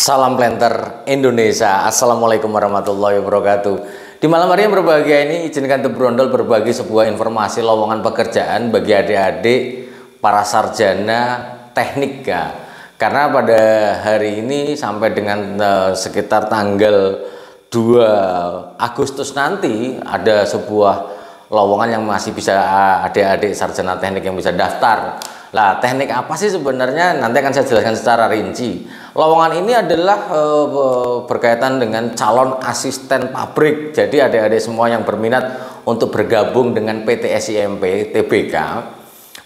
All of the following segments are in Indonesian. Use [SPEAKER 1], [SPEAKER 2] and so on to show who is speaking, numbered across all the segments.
[SPEAKER 1] Salam Planter Indonesia. Assalamualaikum warahmatullahi wabarakatuh. Di malam hari yang berbahagia ini, izinkan The Brondol berbagi sebuah informasi lowongan pekerjaan bagi adik-adik para sarjana teknik ya. Karena pada hari ini sampai dengan sekitar tanggal 2 Agustus nanti ada sebuah lowongan yang masih bisa adik-adik sarjana teknik yang bisa daftar. Lah, teknik apa sih sebenarnya? Nanti akan saya jelaskan secara rinci. Lowongan ini adalah berkaitan dengan calon asisten pabrik. Jadi adik-adik semua yang berminat untuk bergabung dengan PT SIMP TBK,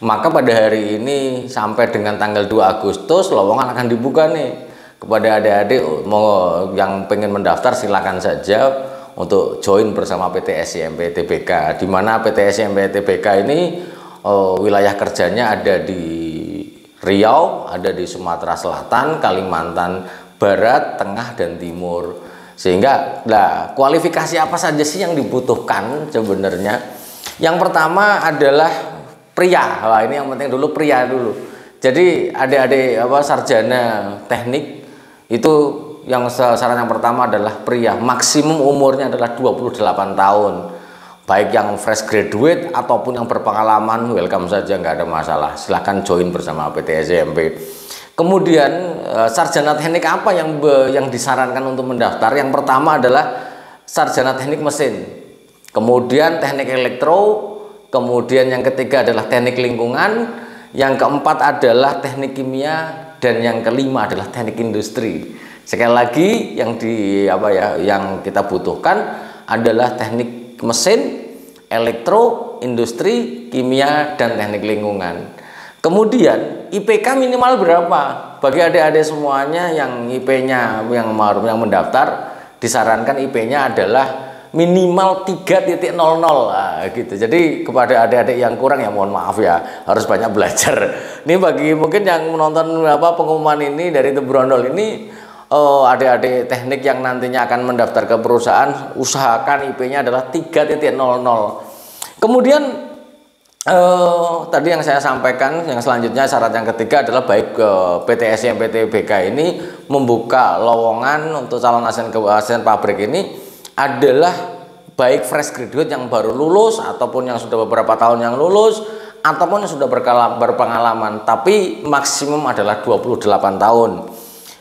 [SPEAKER 1] maka pada hari ini sampai dengan tanggal 2 Agustus lowongan akan dibuka nih. Kepada adik-adik yang pengen mendaftar silakan saja untuk join bersama PT SIMP TBK. Di mana PT SIMP TBK ini wilayah kerjanya ada di Riau, ada di Sumatera Selatan, Kalimantan Barat, Tengah, dan Timur. Sehingga kualifikasi apa saja sih yang dibutuhkan sebenarnya? Yang pertama adalah pria. Wah, ini yang penting dulu, pria dulu. Jadi adik-adik sarjana teknik itu yang syarat yang pertama adalah pria. Maksimum umurnya adalah 28 tahun. Baik yang fresh graduate ataupun yang berpengalaman, welcome saja, nggak ada masalah. Silahkan join bersama PT SIMP. Kemudian sarjana teknik apa yang disarankan untuk mendaftar? Yang pertama adalah sarjana teknik mesin, kemudian teknik elektro, kemudian yang ketiga adalah teknik lingkungan, yang keempat adalah teknik kimia, dan yang kelima adalah teknik industri. Sekali lagi yang kita butuhkan adalah teknik mesin, elektro, industri, kimia, dan teknik lingkungan. Kemudian IPK minimal berapa? Bagi adik-adik semuanya yang IP-nya yang mendaftar, disarankan IP-nya adalah minimal 3.00 gitu. Jadi kepada adik-adik yang kurang ya mohon maaf ya, harus banyak belajar. Ini bagi mungkin yang menonton pengumuman ini dari The Brondol ini, adik-adik teknik yang nantinya akan mendaftar ke perusahaan, usahakan IP-nya adalah 3.00. Kemudian tadi yang saya sampaikan, yang selanjutnya syarat yang ketiga adalah baik PT SIMP TBK ini membuka lowongan untuk calon asisten pabrik ini adalah baik fresh graduate yang baru lulus ataupun yang sudah beberapa tahun yang lulus ataupun yang sudah berpengalaman, tapi maksimum adalah 28 tahun.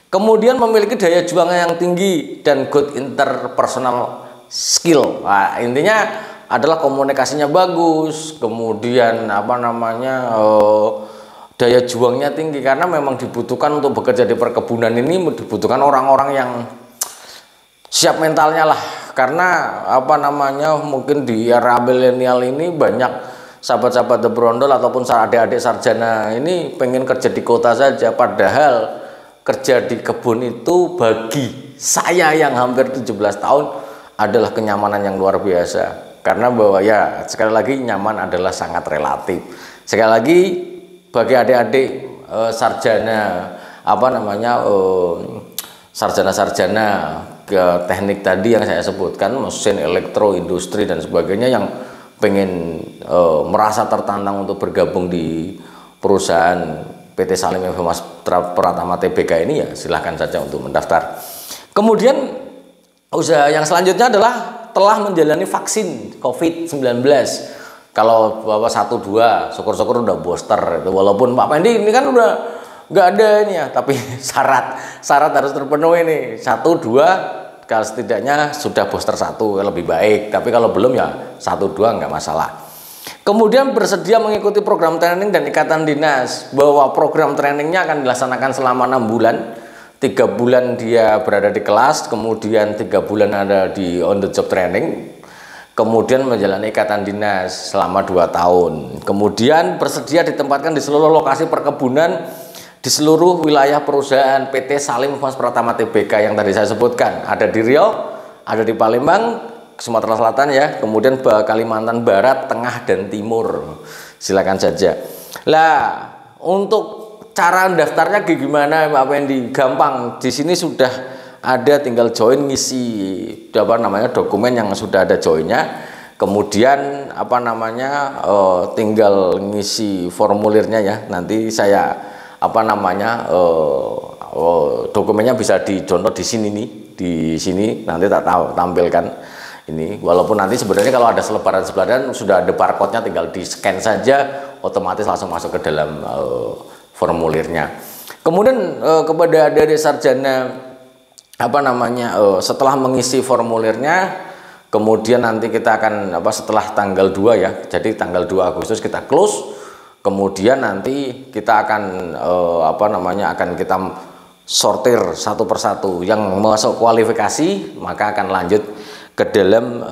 [SPEAKER 1] Kemudian memiliki daya juang yang tinggi dan good interpersonal skill. Nah, intinya adalah komunikasinya bagus, kemudian daya juangnya tinggi, karena memang dibutuhkan untuk bekerja di perkebunan ini dibutuhkan orang-orang yang siap mentalnya lah. Karena mungkin di era milenial ini banyak sahabat-sahabat The Brondol ataupun adik-adik sarjana ini pengen kerja di kota saja, padahal kerja di kebun itu bagi saya yang hampir 17 tahun adalah kenyamanan yang luar biasa. Karena sekali lagi nyaman adalah sangat relatif. Sekali lagi bagi adik-adik sarjana sarjana-sarjana teknik tadi yang saya sebutkan, mesin, elektro, industri, dan sebagainya, yang pengen merasa tertantang untuk bergabung di perusahaan PT Salim Mas Pratama TBK ini, ya silahkan saja untuk mendaftar. Kemudian usaha yang selanjutnya adalah telah menjalani vaksin COVID-19. Kalau Bapak 1-2 syukur-syukur udah booster itu, walaupun Pak Pendi ini kan udah nggak ada ini ya, tapi syarat harus terpenuhi nih. 1-2 kalau setidaknya sudah booster 1 lebih baik, tapi kalau belum ya 1-2 nggak masalah. Kemudian bersedia mengikuti program training dan ikatan dinas, bahwa program trainingnya akan dilaksanakan selama 6 bulan. 3 bulan dia berada di kelas, kemudian 3 bulan ada di on the job training, kemudian menjalani ikatan dinas selama 2 tahun. Kemudian bersedia ditempatkan di seluruh lokasi perkebunan di seluruh wilayah perusahaan PT Salim Mas Pratama TBK yang tadi saya sebutkan. Ada di Riau, ada di Palembang, Sumatera Selatan ya, kemudian Kalimantan Barat, Tengah, dan Timur. Silakan saja. Lah, untuk cara daftarnya gimana Pak Pendi? Gampang. Di sini sudah ada, tinggal join, ngisi dokumen yang sudah ada joinnya. Kemudian tinggal ngisi formulirnya ya. Nanti saya dokumennya bisa di-download di sini nih, di sini nanti tak tampilkan ini. Walaupun nanti sebenarnya kalau ada selebaran sudah ada barcode-nya, tinggal di-scan saja, otomatis langsung masuk ke dalam formulirnya. Kemudian kepada adik-adik sarjana setelah mengisi formulirnya, kemudian nanti kita akan setelah tanggal 2 ya. Jadi tanggal 2 Agustus kita close. Kemudian nanti kita akan akan kita sortir satu persatu. Yang masuk kualifikasi maka akan lanjut ke dalam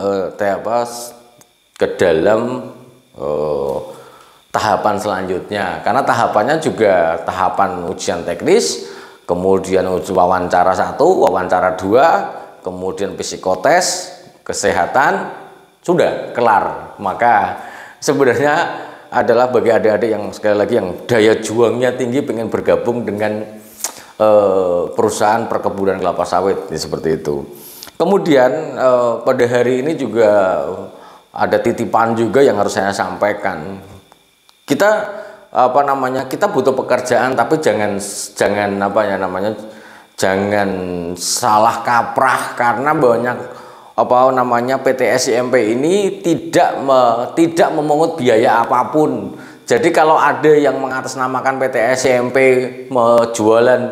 [SPEAKER 1] tahapan selanjutnya. Karena tahapannya juga tahapan ujian teknis, kemudian wawancara 1, wawancara 2, kemudian psikotes, kesehatan, sudah kelar. Maka sebenarnya adalah bagi adik-adik yang sekali lagi yang daya juangnya tinggi, pengen bergabung dengan perusahaan perkebunan kelapa sawit, seperti itu. Kemudian pada hari ini juga ada titipan juga yang harus saya sampaikan. Kita kita butuh pekerjaan, tapi jangan salah kaprah, karena banyak PTS IMP ini tidak memungut biaya apapun. Jadi kalau ada yang mengatasnamakan PTS IMP jualan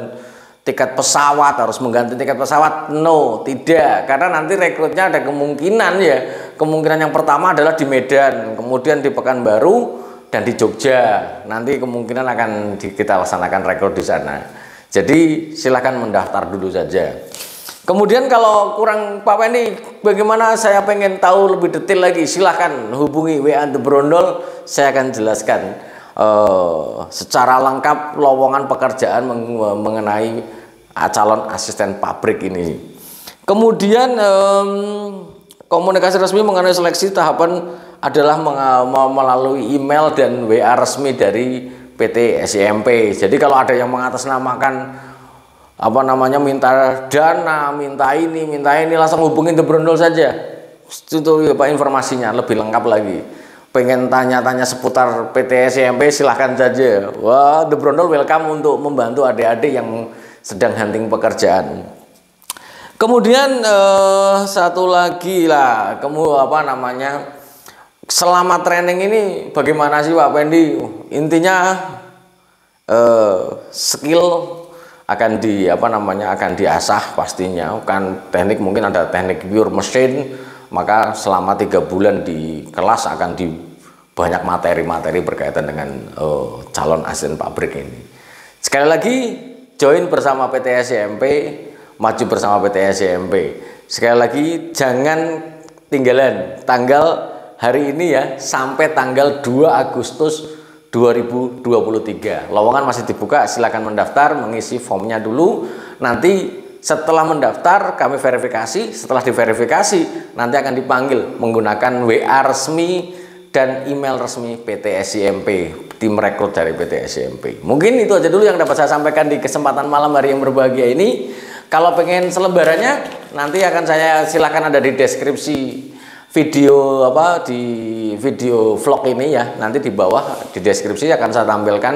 [SPEAKER 1] tiket pesawat, harus mengganti tiket pesawat, no, tidak. Karena nanti rekrutnya ada kemungkinan yang pertama adalah di Medan, kemudian di Pekanbaru dan di Jogja. Nanti kemungkinan akan kita laksanakan rekrut di sana. Jadi silahkan mendaftar dulu saja. Kemudian kalau kurang Pak Pendi, bagaimana saya pengen tahu lebih detail lagi, silahkan hubungi WA The Brondol. Saya akan jelaskan secara lengkap lowongan pekerjaan mengenai calon asisten pabrik ini. Kemudian komunikasi resmi mengenai seleksi tahapan adalah melalui email dan WA resmi dari PT SIMP. Jadi kalau ada yang mengatasnamakan minta dana, minta ini, langsung hubungin The Brondol saja. Itu informasinya lebih lengkap lagi. Pengen tanya-tanya seputar PT SIMP, silahkan saja. Wah, The Brondol welcome untuk membantu adik-adik yang sedang hunting pekerjaan. Kemudian satu lagi lah, selama training ini bagaimana sih Pak Pendi? Intinya skill akan diasah pastinya. Kan teknik, mungkin ada teknik pure mesin, maka selama 3 bulan di kelas akan di banyak materi-materi berkaitan dengan calon asisten pabrik ini. Sekali lagi, join bersama PT SIMP, maju bersama PT SIMP. Sekali lagi, jangan tinggalan tanggal hari ini ya, sampai tanggal 2 Agustus 2023. Lowongan masih dibuka, silakan mendaftar, mengisi formnya dulu. Nanti setelah mendaftar kami verifikasi, setelah diverifikasi nanti akan dipanggil menggunakan WA resmi dan email resmi PT SIMP, tim rekrut dari PT SIMP. Mungkin itu aja dulu yang dapat saya sampaikan di kesempatan malam hari yang berbahagia ini. Kalau pengen selebarannya nanti akan saya silakan ada di deskripsi video di video vlog ini ya. Nanti di bawah di deskripsi akan saya tampilkan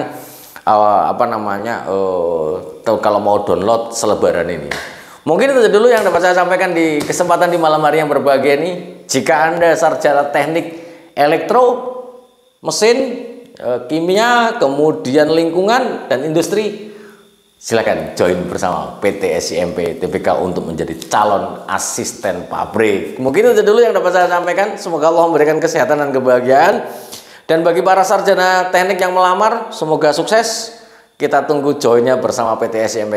[SPEAKER 1] kalau mau download selebaran ini. Mungkin itu dulu yang dapat saya sampaikan di kesempatan di malam hari yang berbahagia ini. Jika Anda sarjana teknik elektro, mesin, kimia, kemudian lingkungan dan industri, silakan join bersama PT SIMP TBK untuk menjadi calon asisten pabrik. Mungkin itu dulu yang dapat saya sampaikan. Semoga Allah memberikan kesehatan dan kebahagiaan. Dan bagi para sarjana teknik yang melamar, semoga sukses. Kita tunggu joinnya bersama PT SIMP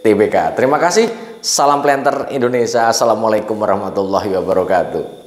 [SPEAKER 1] TBK. Terima kasih. Salam Planter Indonesia. Assalamualaikum warahmatullahi wabarakatuh.